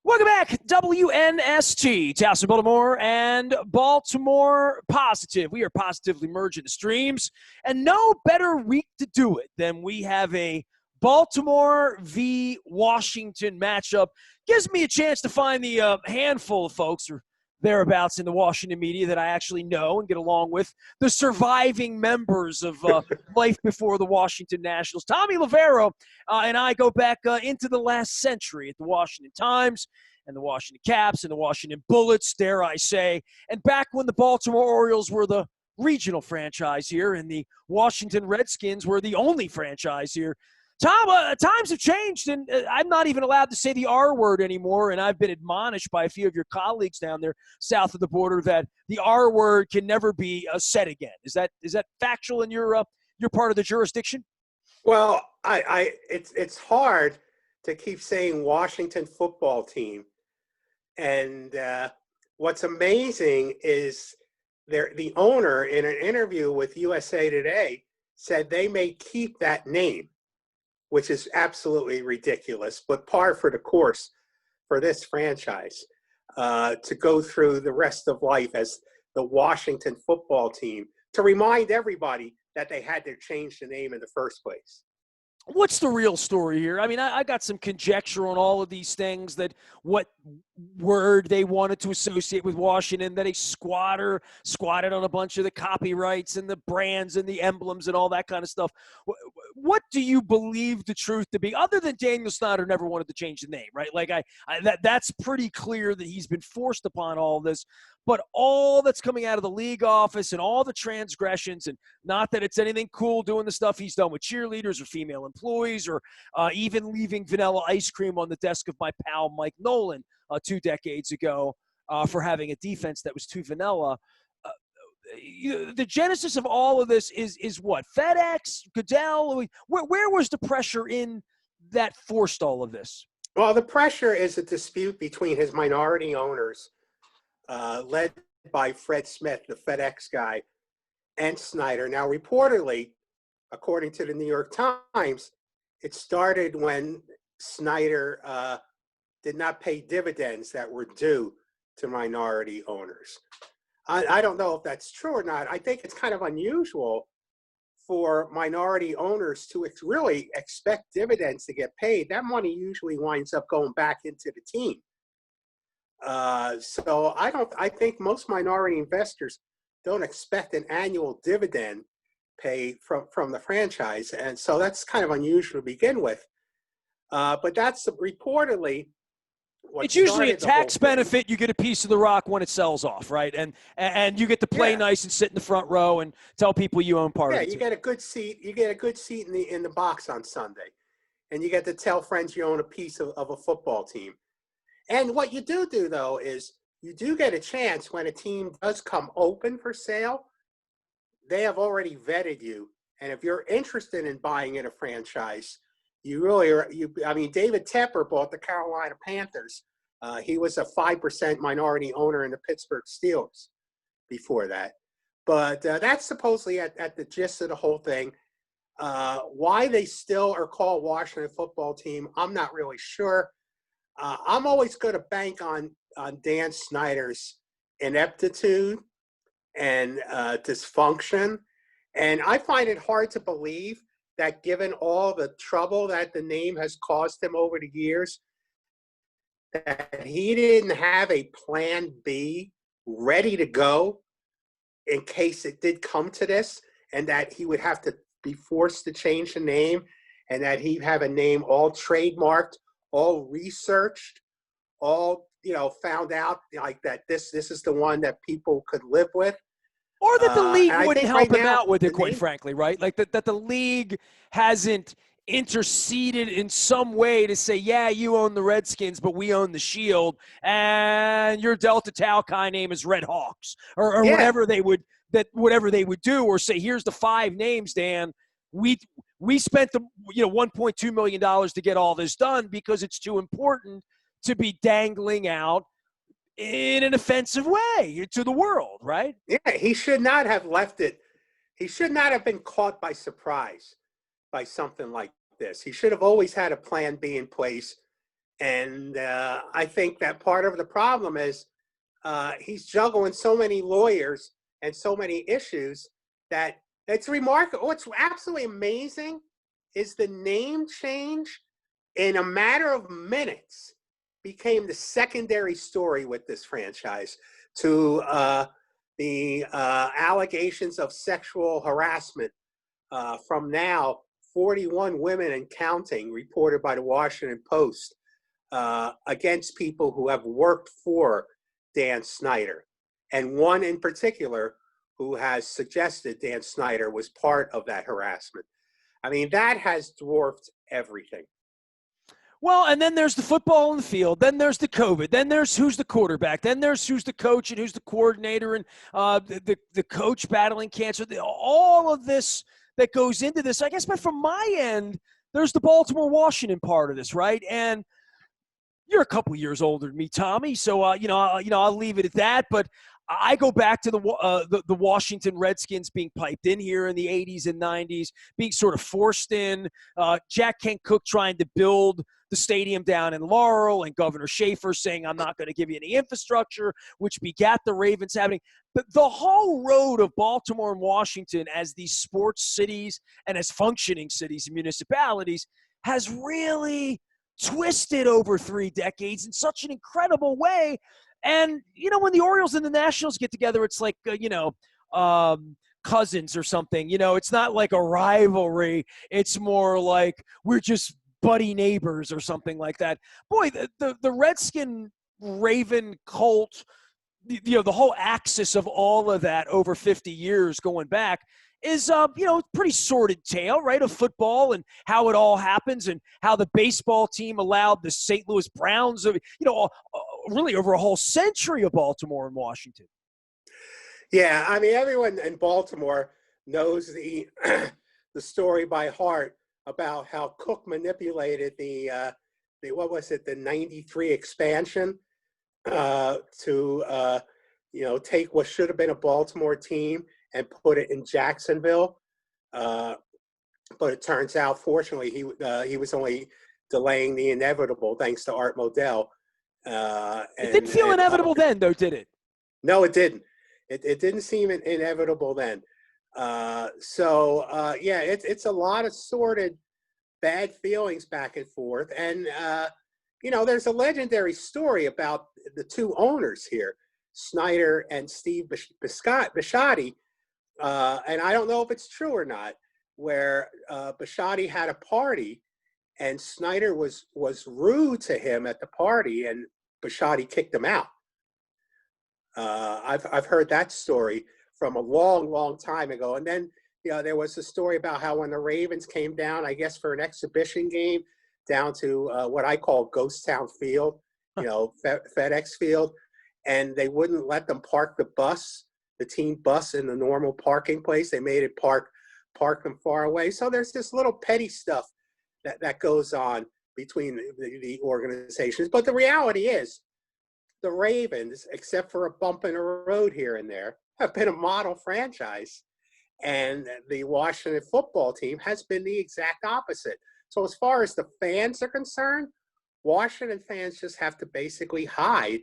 Welcome back, WNST, Towson, Baltimore, and Baltimore Positive. We are positively merging the streams, and no better week to do it than we have a Baltimore v. Washington matchup. Gives me a chance to find the handful of folks or thereabouts in the Washington media that I actually know and get along with, the surviving members of life before the Washington Nationals. Thom Loverro and I go back into the last century at the Washington Times and the Washington Caps and the Washington Bullets, dare I say, and back when the Baltimore Orioles were the regional franchise here and the Washington Redskins were the only franchise here. Thom, times have changed, and I'm not even allowed to say the R word anymore, and I've been admonished by a few of your colleagues down there south of the border that the R word can never be said again. Is that factual in your part of the jurisdiction? Well, it's hard to keep saying Washington football team, and what's amazing is the owner in an interview with USA Today said they may keep that name, which is absolutely ridiculous, but par for the course for this franchise to go through the rest of life as the Washington football team, to remind everybody that they had to change the name in the first place. What's the real story here? I mean, I got some conjecture on all of these things, that what word they wanted to associate with Washington, that a squatter squatted on a bunch of the copyrights and the brands and the emblems and all that kind of stuff. What do you believe the truth to be, other than Daniel Snyder never wanted to change the name, right? Like that's pretty clear that he's been forced upon all this. But all that's coming out of the league office and all the transgressions, and not that it's anything cool doing the stuff he's done with cheerleaders or female employees, or even leaving vanilla ice cream on the desk of my pal Mike Nolan 2 decades ago for having a defense that was too vanilla. The genesis of all of this is what? FedEx, Goodell? Where was the pressure in that forced all of this? Well, the pressure is a dispute between his minority owners, led by Fred Smith, the FedEx guy, and Snyder. Now, reportedly, according to the New York Times, it started when Snyder did not pay dividends that were due to minority owners. I don't know if that's true or not. I think it's kind of unusual for minority owners to really expect dividends to get paid. That money usually winds up going back into the team. So I think most minority investors don't expect an annual dividend pay from the franchise. And so that's kind of unusual to begin with. But that's reportedly what it's usually a tax benefit. Thing. You get a piece of the rock when it sells off, right? And you get to play nice and sit in the front row and tell people you own part of it. Yeah, you get a good seat. You get a good seat in the box on Sunday. And you get to tell friends you own a piece of a football team. And what you do, though, is you do get a chance when a team does come open for sale. They have already vetted you. And if you're interested in buying in a franchise, you really are. I mean, David Tepper bought the Carolina Panthers. He was a 5% minority owner in the Pittsburgh Steelers before that. But that's supposedly at the gist of the whole thing. Why they still are called Washington football team, I'm not really sure. I'm always going to bank on Dan Snyder's ineptitude and dysfunction. And I find it hard to believe that, given all the trouble that the name has caused him over the years, that he didn't have a plan B ready to go in case it did come to this, and that he would have to be forced to change the name, and that he'd have a name all trademarked, all researched, all found out like that this is the one that people could live with. Or that the league wouldn't help him out with it, quite frankly, right? Like that the league hasn't interceded in some way to say, yeah, you own the Redskins, but we own the Shield, and your Delta Tau Chi name is Red Hawks, or whatever they would do, or say, here's the 5 names, Dan. We spent the $1.2 million to get all this done because it's too important to be dangling out in an offensive way to the world, right? Yeah, he should not have left it. He should not have been caught by surprise by something like this. He should have always had a plan B in place And I think that part of the problem is he's juggling so many lawyers and so many issues that it's remarkable. What's absolutely amazing is the name change in a matter of minutes became the secondary story with this franchise to the allegations of sexual harassment from now 41 women and counting, reported by the Washington Post, against people who have worked for Dan Snyder, and one in particular who has suggested Dan Snyder was part of that harassment. I mean, that has dwarfed everything. Well, and then there's the football on the field. Then there's the COVID. Then there's who's the quarterback. Then there's who's the coach and who's the coordinator, and the coach battling cancer. All of this that goes into this, I guess. But from my end, there's the Baltimore-Washington part of this, right? And you're a couple years older than me, Tommy. So I'll leave it at that. But I go back to the Washington Redskins being piped in here in the 80s and 90s, being sort of forced in. Jack Kent Cooke trying to build the stadium down in Laurel, and Governor Schaefer saying, I'm not going to give you any infrastructure, which begat the Ravens happening. But the whole road of Baltimore and Washington as these sports cities and as functioning cities and municipalities has really twisted over 3 decades in such an incredible way. And, when the Orioles and the Nationals get together, it's like, cousins or something. It's not like a rivalry. It's more like we're just buddy neighbors or something like that. Boy, the Redskin Raven Colt, the whole axis of all of that over 50 years going back is, pretty sordid tale, right, of football and how it all happens and how the baseball team allowed the St. Louis Browns, really over a whole century of Baltimore and Washington. Yeah, I mean, everyone in Baltimore knows the the story by heart about how Cook manipulated the what was it, the '93 expansion to take what should have been a Baltimore team and put it in Jacksonville. But it turns out, fortunately, he was only delaying the inevitable thanks to Art Modell. It didn't feel inevitable then, though, did it? No, it didn't. It didn't seem inevitable then. It's a lot of sordid bad feelings back and forth. And, there's a legendary story about the two owners here, Snyder and Steve Bisciotti. And I don't know if it's true or not, where Bisciotti had a party and Snyder was rude to him at the party, and Bisciotti kicked him out. I've heard that story from a long, long time ago. And then, there was a story about how when the Ravens came down, I guess for an exhibition game, down to what I call Ghost Town Field, FedEx Field, and they wouldn't let them park the team bus in the normal parking place. They made it park them far away. So there's this little petty stuff that goes on between the organizations. But the reality is, the Ravens, except for a bump in the road here and there, have been a model franchise. And the Washington football team has been the exact opposite. So as far as the fans are concerned, Washington fans just have to basically hide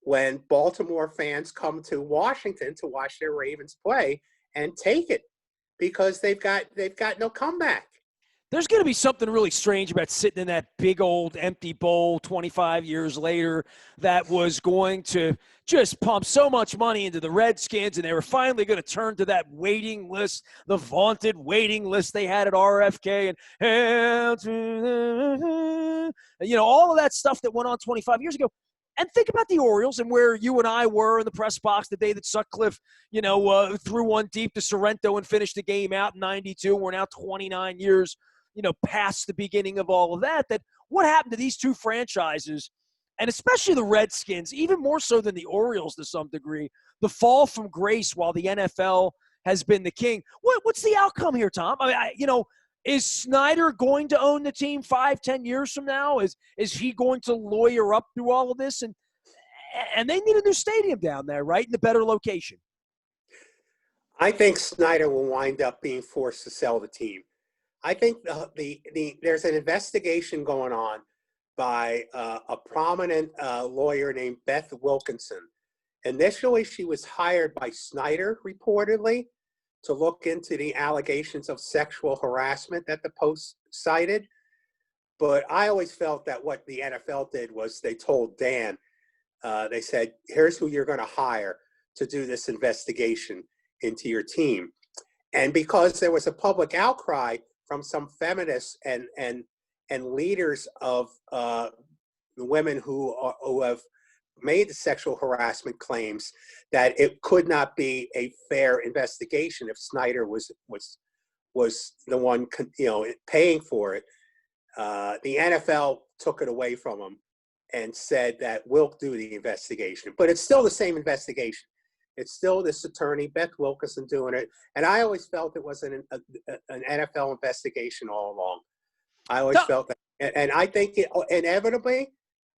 when Baltimore fans come to Washington to watch their Ravens play and take it, because they've got no comeback. There's going to be something really strange about sitting in that big old empty bowl 25 years later that was going to just pump so much money into the Redskins, and they were finally going to turn to that waiting list, the vaunted waiting list they had at RFK, and all of that stuff that went on 25 years ago. And think about the Orioles and where you and I were in the press box the day that Sutcliffe, threw one deep to Sorrento and finished the game out in '92. We're now 29 years past the beginning of all of that what happened to these two franchises, and especially the Redskins, even more so than the Orioles to some degree, the fall from grace while the NFL has been the king. What's the outcome here, Tom? I mean, is Snyder going to own the team 5-10 years from now? Is he going to lawyer up through all of this? And they need a new stadium down there, right, in a better location. I think Snyder will wind up being forced to sell the team. I think there's an investigation going on by a prominent lawyer named Beth Wilkinson. Initially, she was hired by Snyder, reportedly, to look into the allegations of sexual harassment that the Post cited. But I always felt that what the NFL did was they told Dan, they said, here's who you're going to hire to do this investigation into your team. And because there was a public outcry from some feminists and leaders of the women who have made the sexual harassment claims, that it could not be a fair investigation if Snyder was the one paying for it. The NFL took it away from him and said that we'll do the investigation. But it's still the same investigation. It's still this attorney, Beth Wilkinson, doing it. And I always felt it was an NFL investigation all along. I always felt that. And I think inevitably,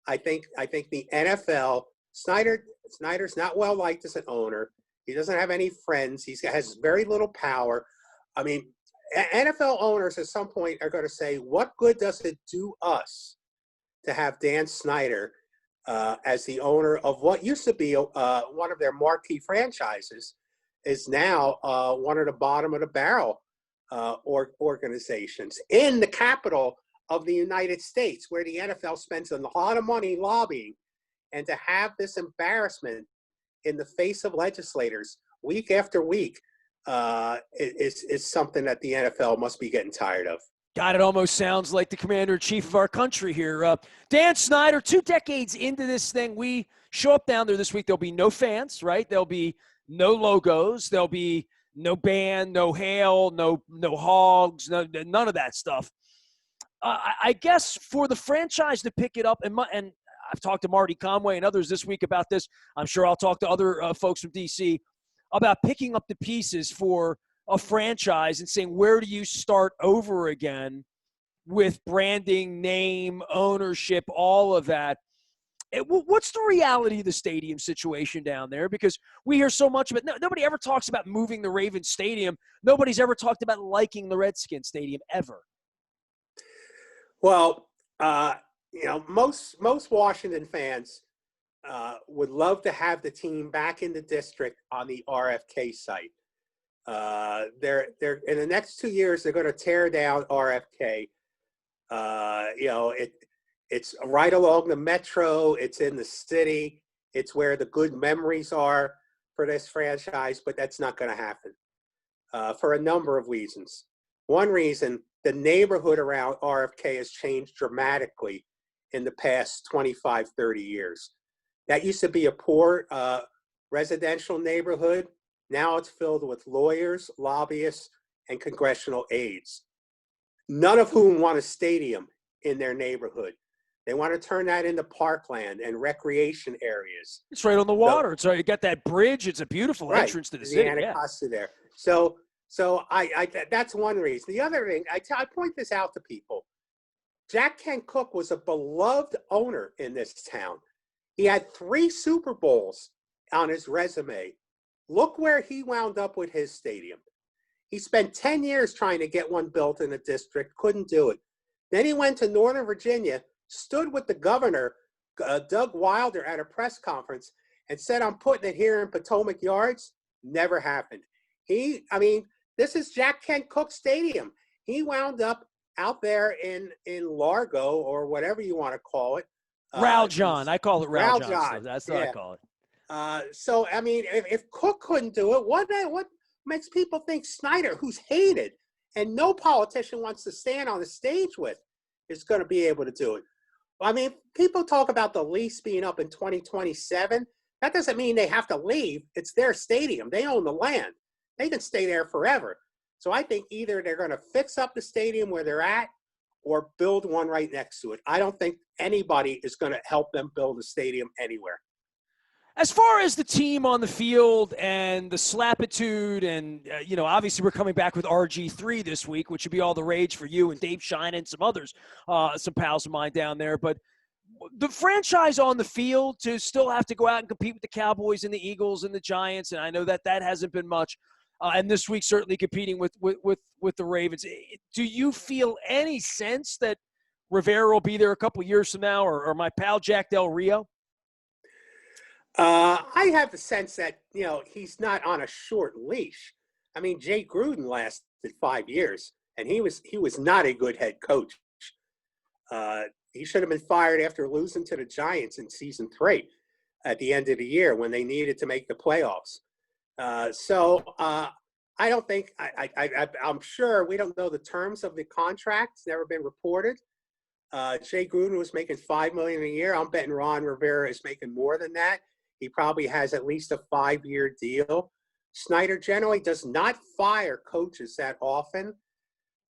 I think the NFL, Snyder's not well liked as an owner. He doesn't have any friends. He has very little power. I mean, NFL owners at some point are going to say, what good does it do us to have Dan Snyder as the owner of what used to be one of their marquee franchises, is now one of the bottom of the barrel organizations in the capital of the United States, where the NFL spends a lot of money lobbying, and to have this embarrassment in the face of legislators week after week is something that the NFL must be getting tired of. God, it almost sounds like the commander-in-chief of our country here. Dan Snyder, 2 decades into this thing, we show up down there this week. There'll be no fans, right? There'll be no logos. There'll be no band, no hail, no hogs, none of that stuff. I guess for the franchise to pick it up, and I've talked to Marty Conway and others this week about this. I'm sure I'll talk to other folks from D.C. about picking up the pieces for a franchise and saying, where do you start over again with branding, name, ownership, all of that? What's the reality of the stadium situation down there? Because we hear so much of it. Nobody ever talks about moving the Ravens Stadium. Nobody's ever talked about liking the Redskins Stadium ever. Well, most Washington fans would love to have the team back in the district on the RFK site. They're in the next 2 years, they're going to tear down RFK. It's right along the metro. It's in the city. It's where the good memories are for this franchise, but that's not going to happen for a number of reasons. One reason, the neighborhood around RFK has changed dramatically in the past 25, 30 years. That used to be a poor residential neighborhood. Now it's filled with lawyers, lobbyists, and congressional aides, none of whom want a stadium in their neighborhood. They want to turn that into parkland and recreation areas. It's right on the water. So you got that bridge. It's a beautiful entrance to the city. Anacostia there. So that's one reason. The other thing, I point this out to people. Jack Kent Cooke was a beloved owner in this town. He had 3 Super Bowls on his resume. Look where he wound up with his stadium. He spent 10 years trying to get one built in the district, couldn't do it. Then he went to Northern Virginia, stood with the governor, Doug Wilder, at a press conference and said, I'm putting it here in Potomac Yards. Never happened. This is Jack Kent Cooke Stadium. He wound up out there in Largo, or whatever you want to call it. Raljon. I call it Raljon. Raljon. So that's what I call it. If Cook couldn't do it, what makes people think Snyder, who's hated and no politician wants to stand on the stage with, is going to be able to do it? I mean, people talk about the lease being up in 2027. That doesn't mean they have to leave. It's their stadium. They own the land. They can stay there forever. So I think either they're going to fix up the stadium where they're at or build one right next to it. I don't think anybody is going to help them build a stadium anywhere. As far as the team on the field and the slapitude, and, obviously we're coming back with RG3 this week, which would be all the rage for you and Dave Shine and some others, some pals of mine down there. But the franchise on the field to still have to go out and compete with the Cowboys and the Eagles and the Giants, and I know that hasn't been much. And this week certainly competing with the Ravens. Do you feel any sense that Rivera will be there a couple years from now, or my pal Jack Del Rio? I have the sense that, he's not on a short leash. I mean, Jay Gruden lasted 5 years, and he was not a good head coach. He should have been fired after losing to the Giants in season 3 at the end of the year when they needed to make the playoffs. I don't think I'm sure we don't know the terms of the contract. It's never been reported. Jay Gruden was making $5 million a year. I'm betting Ron Rivera is making more than that. He probably has at least a 5-year deal. Snyder generally does not fire coaches that often.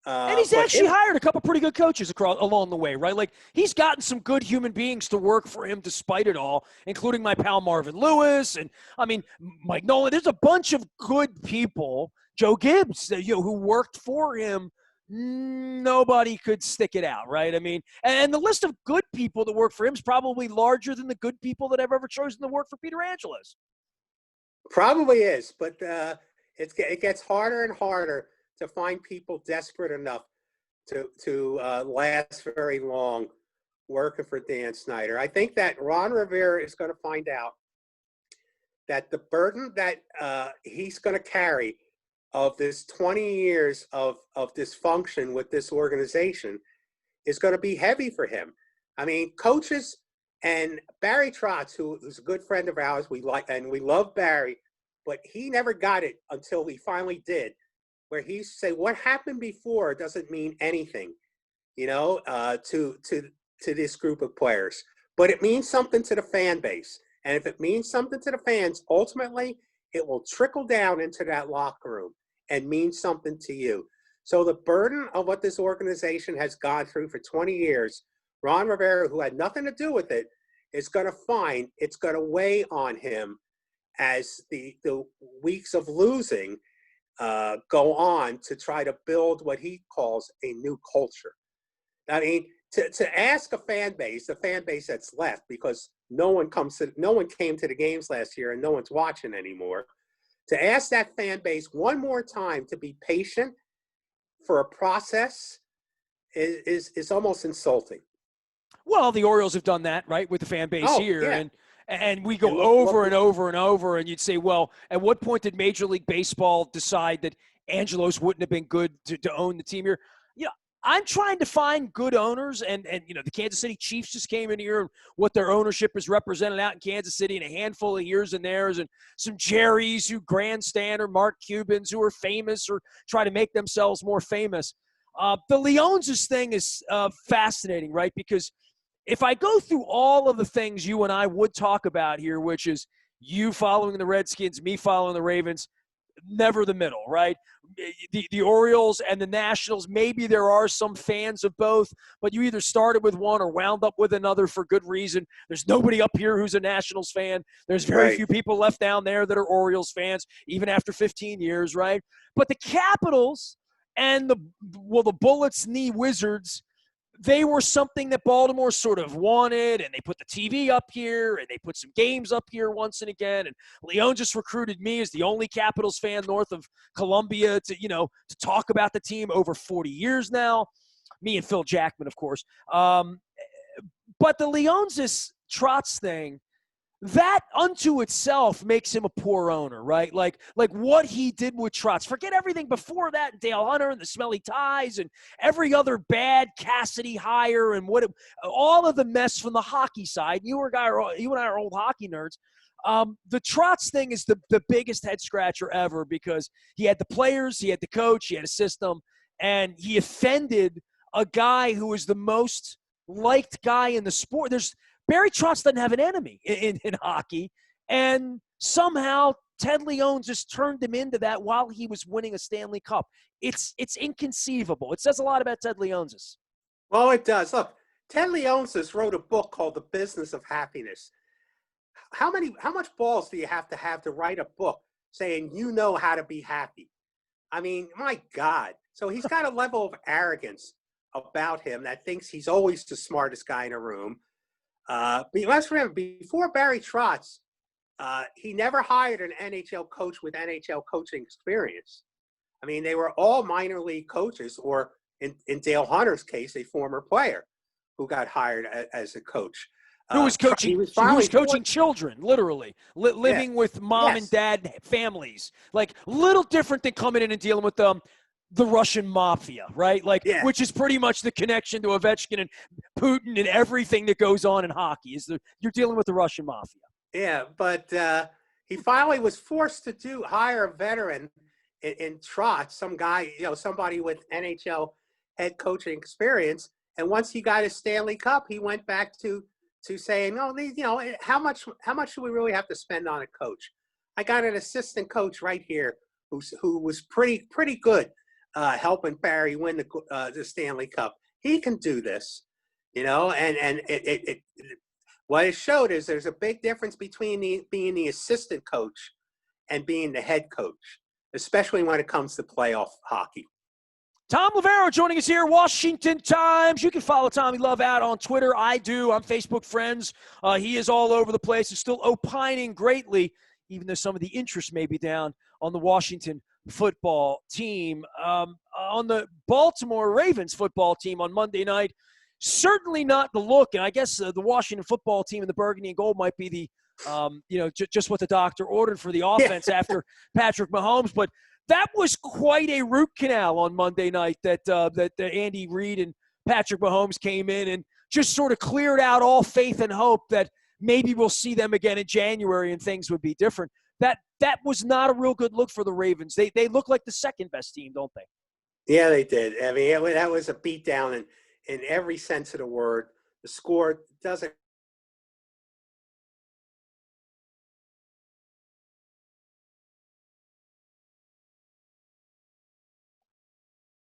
And he's actually hired a couple pretty good coaches along the way, right? Like, he's gotten some good human beings to work for him despite it all, including my pal Marvin Lewis and, Mike Nolan. There's a bunch of good people. Joe Gibbs, who worked for him. Nobody could stick it out, right? And the list of good people that work for him is probably larger than the good people that have ever chosen to work for Peter Angelos. Probably is, but it gets harder and harder to find people desperate enough to last very long working for Dan Snyder. I think that Ron Rivera is going to find out that the burden that he's going to carry of this 20 years of dysfunction with this organization is going to be heavy for him. Coaches and Barry Trotz, who's a good friend of ours, we love Barry, but he never got it until he finally did, where he say what happened before doesn't mean anything, to this group of players, but it means something to the fan base. And if it means something to the fans, ultimately it will trickle down into that locker room and mean something to you. So the burden of what this organization has gone through for 20 years, Ron Rivera, who had nothing to do with it, is going to find it's going to weigh on him as the weeks of losing go on to try to build what he calls a new culture. To ask the fan base that's left, because no one came to the games last year and no one's watching anymore, to ask that fan base one more time to be patient for a process is almost insulting. Well, the Orioles have done that, right, with the fan base here. Yeah. And we go over and over and over, and you'd say, well, at what point did Major League Baseball decide that Angelos wouldn't have been good to own the team here? I'm trying to find good owners, and the Kansas City Chiefs just came in here, and what their ownership is represented out in Kansas City, and a handful of years and theirs, and some Jerrys who grandstand, or Mark Cubans who are famous or try to make themselves more famous. The Leonsis thing is fascinating, right? Because if I go through all of the things you and I would talk about here, which is you following the Redskins, me following the Ravens, never the middle, right? The Orioles and the Nationals, maybe there are some fans of both, but you either started with one or wound up with another for good reason. There's nobody up here who's a Nationals fan. There's very few people left down there that are Orioles fans, even after 15 years, right? But the Capitals and the Bullets and the Wizards, they were something that Baltimore sort of wanted, and they put the TV up here, and they put some games up here once and again. And Leon just recruited me as the only Capitals fan north of Columbia to talk about the team over 40 years now. Me and Phil Jackman, of course. But the Leonsis Trotz thing, that unto itself makes him a poor owner, right? Like what he did with Trotz. Forget everything before that, Dale Hunter and the smelly ties and every other bad Cassidy hire and all of the mess from the hockey side. You and I are old hockey nerds. The Trotz thing is the biggest head scratcher ever, because he had the players, he had the coach, he had a system, and he offended a guy who was the most liked guy in the sport. Barry Trotz doesn't have an enemy in hockey, and somehow Ted Leon just turned him into that while he was winning a Stanley Cup. It's inconceivable. It says a lot about Ted Leonsis. Well, it does. Look, Ted Leonsis wrote a book called The Business of Happiness. How much balls do you have to write a book saying you know how to be happy? My God. So he's got a level of arrogance about him that thinks he's always the smartest guy in a room. But let's remember, before Barry Trotz, he never hired an NHL coach with NHL coaching experience. They were all minor league coaches, or in Dale Hunter's case, a former player. who got hired as a coach. Who was coaching? He was Who was finally coaching children, literally yeah. living with mom and Yes. dad families. Like little different than coming in and dealing with the Russian mafia, right? Like, Yeah. which is pretty much the connection to Ovechkin and Putin and everything that goes on in hockey. You're dealing with the Russian mafia. Yeah, but he finally was forced to hire a veteran in Trotz, some guy, somebody with NHL head coaching experience. And once he got his Stanley Cup, he went back to saying, no, how much do we really have to spend on a coach? I got an assistant coach right here who was pretty good helping Barry win the Stanley Cup. He can do this, and what it showed is there's a big difference between being the assistant coach and being the head coach, especially when it comes to playoff hockey. Thom Loverro joining us here, Washington Times. You can follow Tommy Love out on Twitter. I do. I'm Facebook friends. He is all over the place and still opining greatly, even though some of the interest may be down on the Washington football team. On the Baltimore Ravens football team on Monday night, certainly not the look. And I guess the Washington football team in the burgundy and gold might be the, just what the doctor ordered for the offense after Patrick Mahomes. But that was quite a root canal on Monday night that Andy Reid and Patrick Mahomes came in and just sort of cleared out all faith and hope that maybe we'll see them again in January and things would be different. That was not a real good look for the Ravens. They look like the second best team, don't they? Yeah, they did. I mean, that was a beatdown in every sense of the word. The score doesn't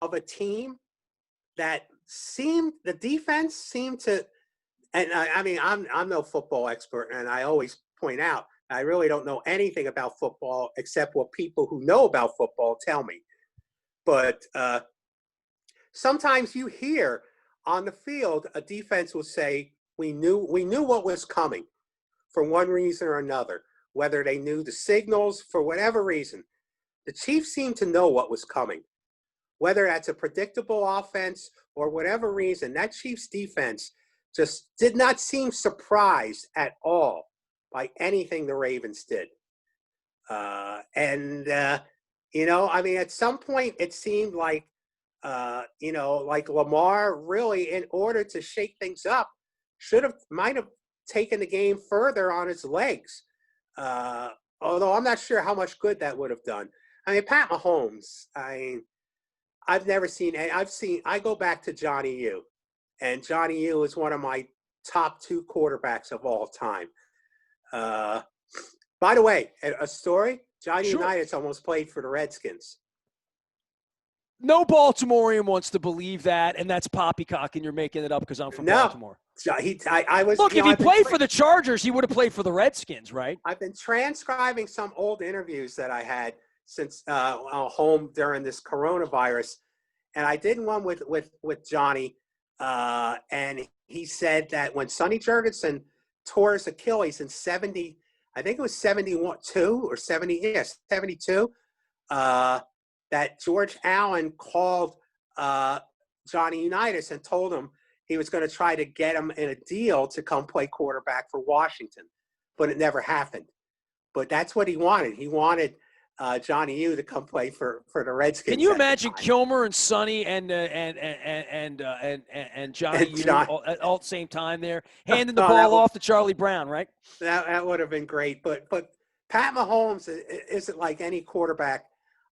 of a team that the defense seemed to, and I mean, I'm no football expert, and I always point out I really don't know anything about football except what people who know about football tell me. But sometimes you hear on the field a defense will say, we knew what was coming for one reason or another, whether they knew the signals for whatever reason. The Chiefs seemed to know what was coming, whether that's a predictable offense or whatever reason. That Chiefs defense just did not seem surprised at all by anything the Ravens did. I mean, at some point it seemed like, like Lamar really, in order to shake things up, might have taken the game further on his legs. Although I'm not sure how much good that would have done. I mean, Pat Mahomes, I've never seen, I go back to Johnny U, and Johnny U is one of my top two quarterbacks of all time. By the way, a story, Johnny Unitas almost played for the Redskins. No Baltimorean wants to believe that, and that's poppycock, and you're making it up because I'm from Baltimore. Look, if he played for the Chargers, he would have played for the Redskins, right? I've been transcribing some old interviews that I had since home during this coronavirus, and I did one with Johnny, and he said that when Sonny Jurgensen tore his Achilles in 70, I think it was 72 or 70, yes, 72, that George Allen called Johnny Unitas and told him he was going to try to get him in a deal to come play quarterback for Washington, but it never happened. But that's what he wanted. He wanted Johnny U to come play for the Redskins. Can you imagine Kilmer and Sonny and Johnny U all at the same time there, handing the ball off to Charlie Brown, right? That would have been great. But Pat Mahomes isn't like any quarterback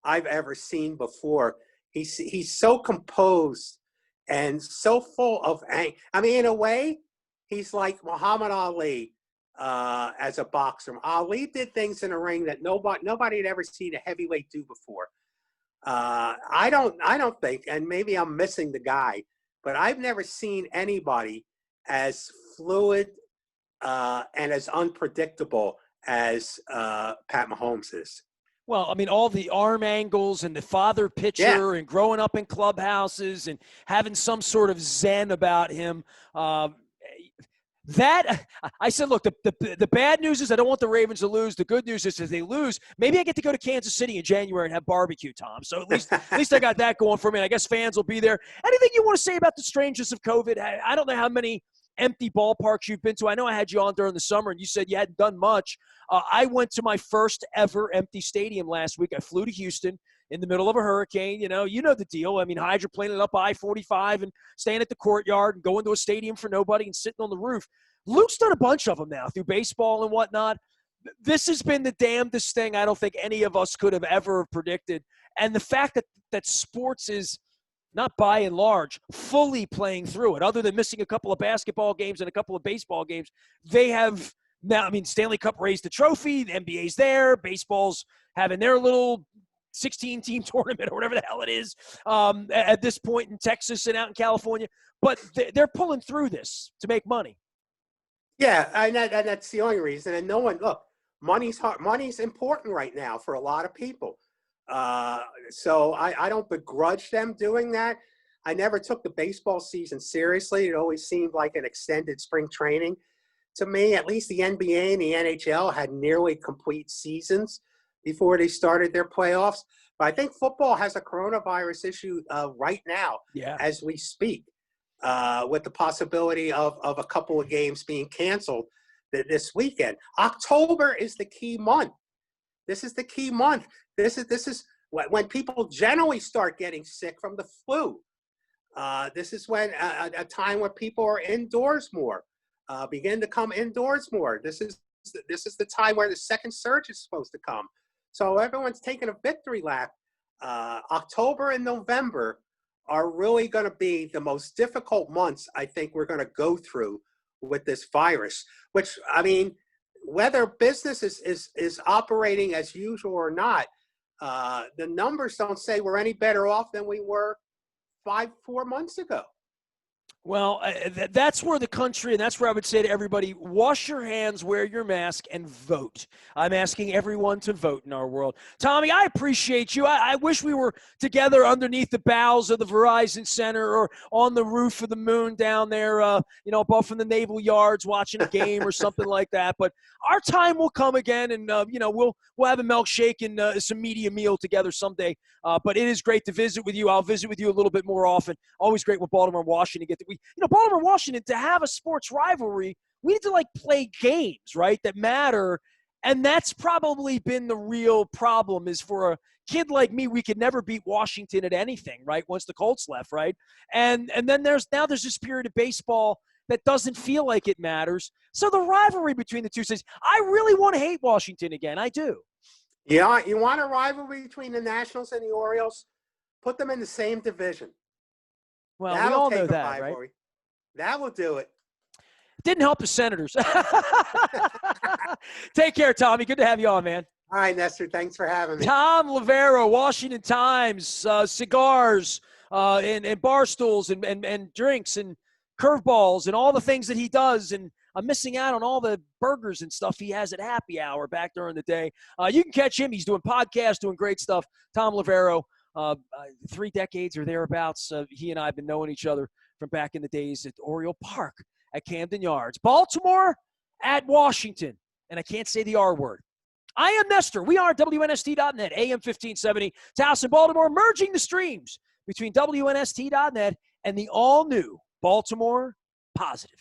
I've ever seen before. He's so composed and so full of anger. I mean, in a way, he's like Muhammad Ali as a boxer. Ali did things in a ring that nobody had ever seen a heavyweight do before. I don't think, and maybe I'm missing the guy, but I've never seen anybody as fluid and as unpredictable as Pat Mahomes is. Well, I mean, all the arm angles and the father pitcher and growing up in clubhouses and having some sort of zen about him. That I said, look, the bad news is I don't want the Ravens to lose. The good news is if they lose, maybe I get to go to Kansas City in January and have barbecue, Tom. So at least I got that going for me. And I guess fans will be there. Anything you want to say about the strangeness of COVID? I don't know how many empty ballparks you've been to. I know I had you on during the summer, and you said you hadn't done much. I went to my first ever empty stadium last week. I flew to Houston in the middle of a hurricane. You know the deal. I mean, hydroplaning up I-45 and staying at the courtyard and going to a stadium for nobody and sitting on the roof. Luke's done a bunch of them now through baseball and whatnot. This has been the damnedest thing I don't think any of us could have ever predicted. And the fact that sports is not by and large fully playing through it, other than missing a couple of basketball games and a couple of baseball games, they have now, I mean, Stanley Cup raised the trophy, the NBA's there, baseball's having their little 16-team tournament or whatever the hell it is at this point in Texas and out in California. But they're pulling through this to make money. Yeah, and that's the only reason. And no one, look, money's hard. Money's important right now for a lot of people. So I don't begrudge them doing that. I never took the baseball season seriously. It always seemed like an extended spring training. To me, at least the NBA and the NHL had nearly complete seasons before they started their playoffs. But I think football has a coronavirus issue right now as we speak, with the possibility of a couple of games being canceled this weekend. October is the key month. This is the key month. This is when people generally start getting sick from the flu. This is when a time where people are indoors more, begin to come indoors more. This is the time where the second surge is supposed to come. So everyone's taking a victory lap. October and November are really going to be the most difficult months I think we're going to go through with this virus, which, I mean, whether business is operating as usual or not, the numbers don't say we're any better off than we were 4 months ago. Well, that's where the country, and that's where I would say to everybody, wash your hands, wear your mask, and vote. I'm asking everyone to vote in our world. Tommy, I appreciate you. I wish we were together underneath the boughs of the Verizon Center or on the roof of the moon down there, above from the Naval Yards watching a game or something like that. But our time will come again, and, we'll have a milkshake and some media meal together someday. But it is great to visit with you. I'll visit with you a little bit more often. Always great when Baltimore and Washington get to Baltimore and Washington, to have a sports rivalry, we need to play games, right, that matter. And that's probably been the real problem, is for a kid like me, we could never beat Washington at anything, right, once the Colts left, right? And then there's this period of baseball that doesn't feel like it matters. So the rivalry between the two cities, I really want to hate Washington again. I do. Yeah, you want a rivalry between the Nationals and the Orioles? Put them in the same division. Well, we all know that, right? That will do it. Didn't help the Senators. Take care, Tommy. Good to have you on, man. All right, Nestor. Thanks for having me. Thom Loverro, Washington Times, cigars and bar stools and drinks and curveballs and all the things that he does. And I'm missing out on all the burgers and stuff he has at happy hour back during the day. You can catch him. He's doing podcasts, doing great stuff. Thom Loverro, 3 decades or thereabouts. He and I have been knowing each other from back in the days at Oriole Park at Camden Yards. Baltimore at Washington. And I can't say the R word. I am Nestor. We are WNST.net, AM 1570. Taos and Baltimore, merging the streams between WNST.net and the all-new Baltimore Positive.